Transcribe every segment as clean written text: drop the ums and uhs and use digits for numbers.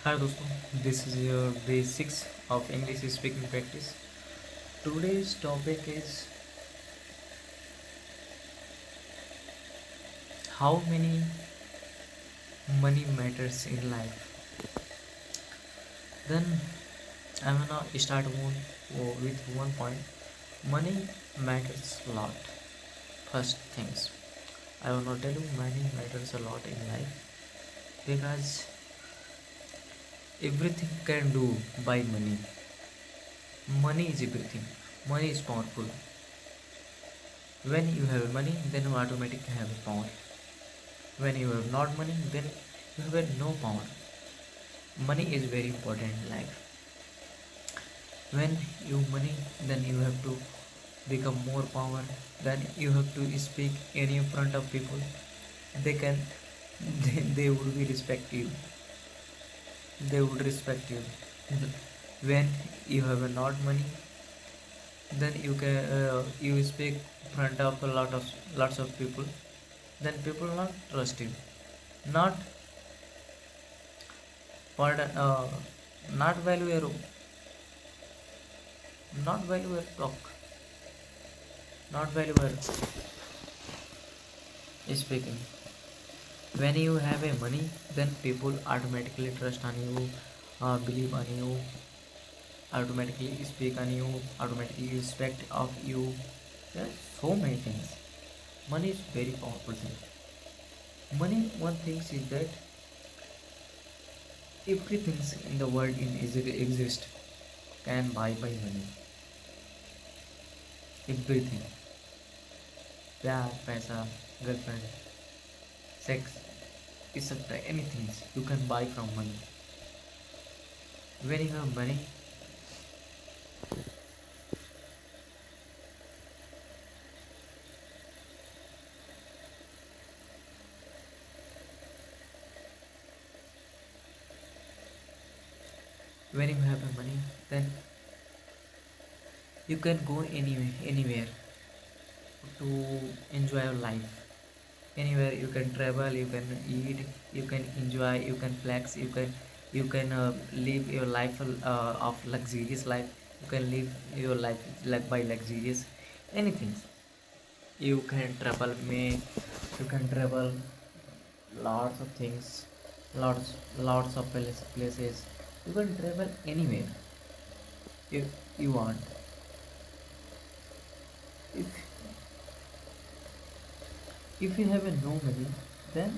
Hi दोस्तों, this is your day 6 of English speaking practice. Today's topic is how many money matters in life. Then I'm gonna start with one point. Money matters a lot. First things, I wanna tell you money matters a lot in life because everything can do by money. Money is everything. Money is powerful. When you have money, then you automatically have power. When you have not money, then you have no power. Money is very important in life. When you money, then you have to become more power. Then you have to speak in front of people. They can, they would be respect you. They would respect you. When you have not money, then you speak in front of lots of people. Then people not trust you. Not pardon, not value your not value your talk, not value your speaking. When you have a money, then people automatically trust on you, believe on you, automatically speak on you, automatically respect of you. There are so many things. Money is very powerful thing. Money, one thing is that everything in the world in exist can buy by money. Everything. प्यार पैसा girlfriend sex, etc. Anything you can buy from money. When you have money, when you have money, then you can go anywhere to enjoy your life. Anywhere you can travel, you can eat, you can enjoy, you can flex, you can live your life of luxurious life. You can live your life like by luxurious anything. You can travel me. You can travel lots of things, lots of places. You can travel anywhere if you want. If if you have a no money, then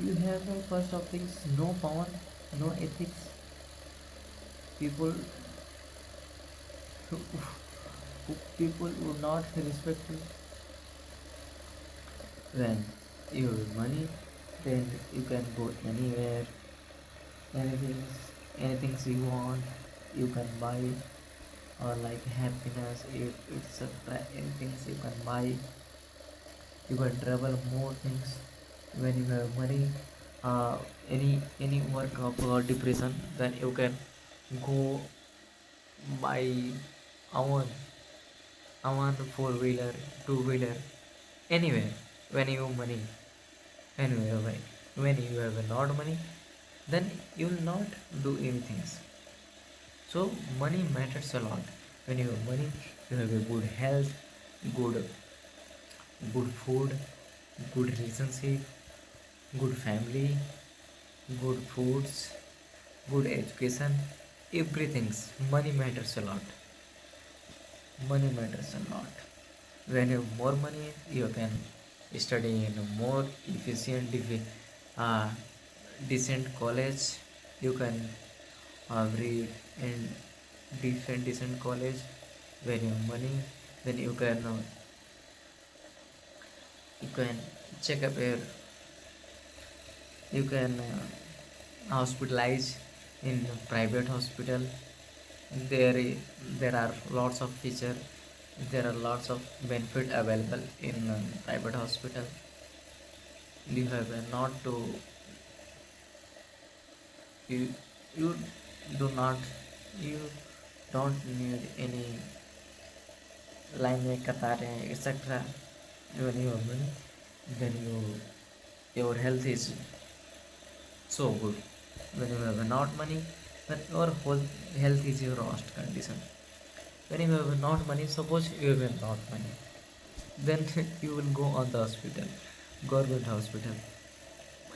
you have a first of things no power, no ethics. People people would not respect you. When you have money, then you can go anywhere, anything, anything you want, you can buy, or like happiness, if it's anything you can buy. You can travel more things when you have money. Any work of depression, then you can go buy a one four-wheeler, two-wheeler, anywhere. When you have money, anywhere. When you have not money, then you will not do anything. So money matters a lot. When you have money, you have a good health, good good food, good relationship, good family, good foods, good education, everything. Money matters a lot. Money matters a lot. When you have more money, you can study in a more efficient, uh, decent college. You can read in decent college. When you have money, then you can check up your, you can hospitalize in private hospital. There are lots of feature, there are lots of benefit available in private hospital. You have not to, you you do not, you don't need any line में कतारें etc. When you have money, then your health is so good. When you have not money, when your whole health is your worst condition. When you have not money, suppose you have not money, then you will go on the hospital, government hospital,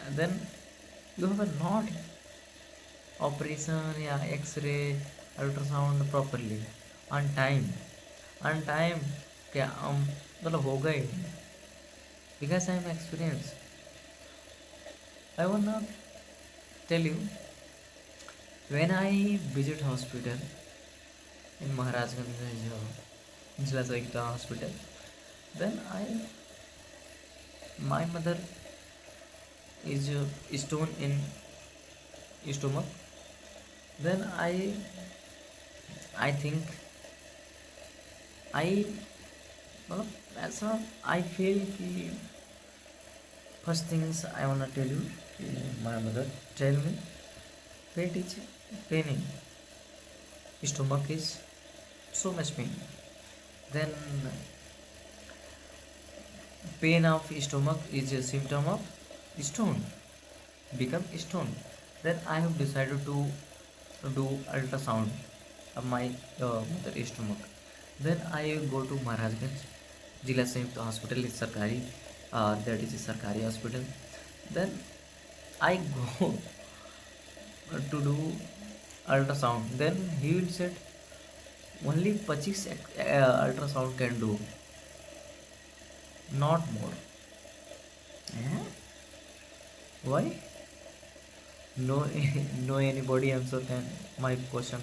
and then you have a not operation या x-ray ultrasound properly on time. on time क्या मतलब होगा ही नहीं, because I am experienced. I will not tell you, when I visit hospital in Maharajganj Jila Saikta hospital, then my mother is stone in stomach. Then I think I मतलब ऐसा I feel कि first things I wanna tell you कि my mother tell me pet is paining, stomach is so much pain. Then pain of stomach is a symptom of stone, become stone. Then I have decided to do ultrasound of my mother stomach. Then I go to Maharajganj Jila Sanयुक्त Hospital, is Sarkari, that is a Sarkari hospital. Then I go to do ultrasound. Then he will said only 25 ultrasound can do, not more. Eh? Why? No, no anybody answer can my question.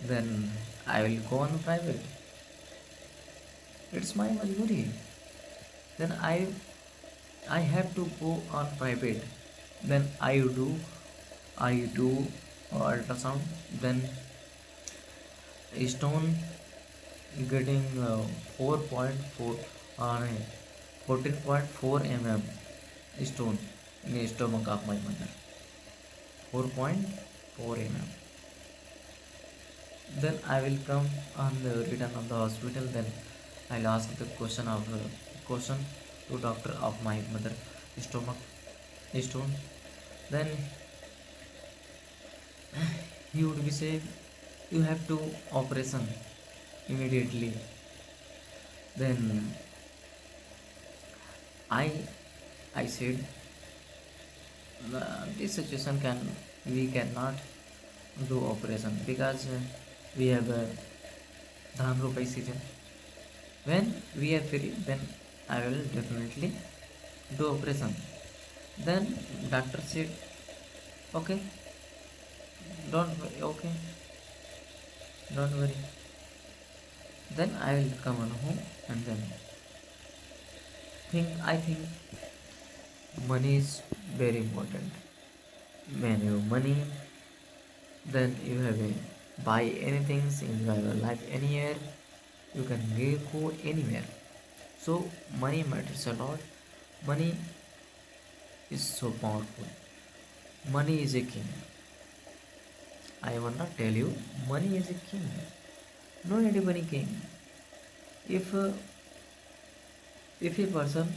Then I will go on private. It's my majburi. Then I have to go on private. Then I do ultrasound. Then stone getting 4.4 or 14.4 mm stone in the stomach of my mother. 4.4 mm. Then I will come on the return of the hospital. Then I'll ask the question to doctor of my mother stomach stone. Then he would be say you have to operation immediately. Then I I said this situation we cannot do operation because we have a dhan ropai season. When we are free, then I will definitely do operation. Then doctor said okay, don't worry, okay, don't worry. Then I will come on home and then I think money is very important. When you have money, then you have a buy anything in your life anywhere. You can go anywhere. So money matters a lot. Money is so powerful. Money is a king. I will not tell you, money is a king. No anybody king. If if a person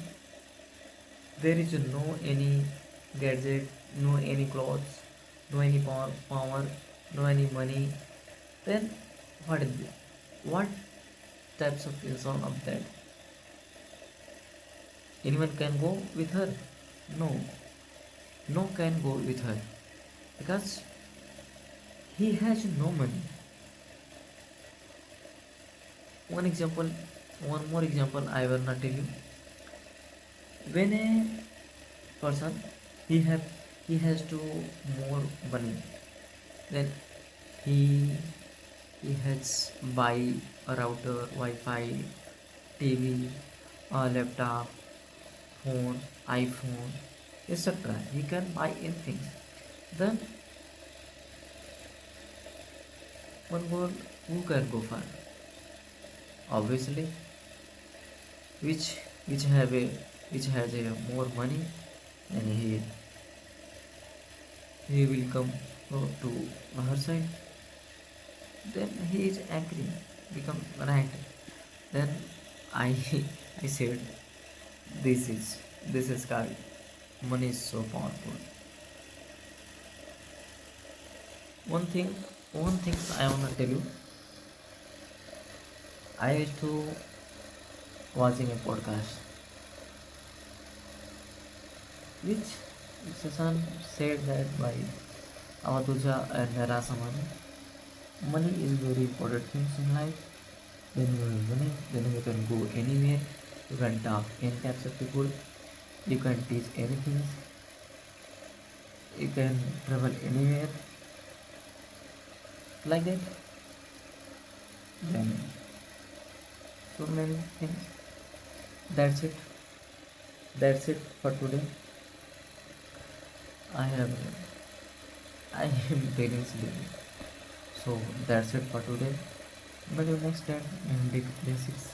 there is no any gadget, no any clothes, no any power, no any money, then what is it? What types of person of that? Anyone can go with her? No, no can go with her because he has no money. One example, one more example I will not tell you. When a person he has to more money, then he he has buy a router, Wi-Fi, TV, a laptop, phone, iPhone, etc. He can buy anything. Then one girl who can go far? Obviously, which which has a more money, and he will come to her side. Then he is angry, become right. Then I I said this is called money is so powerful. one thing one thing I wanna tell you. I used to watching a podcast which Sasan said that by Amatuja and Rasaman, money is very important things in life. When you have money, then you can go anywhere, you can talk any types of people, you can teach anything, you can travel anywhere like that. Then so many things. That's it. That's it for today. I have I am very sleepy. So that's it for today. But you next time in big basics.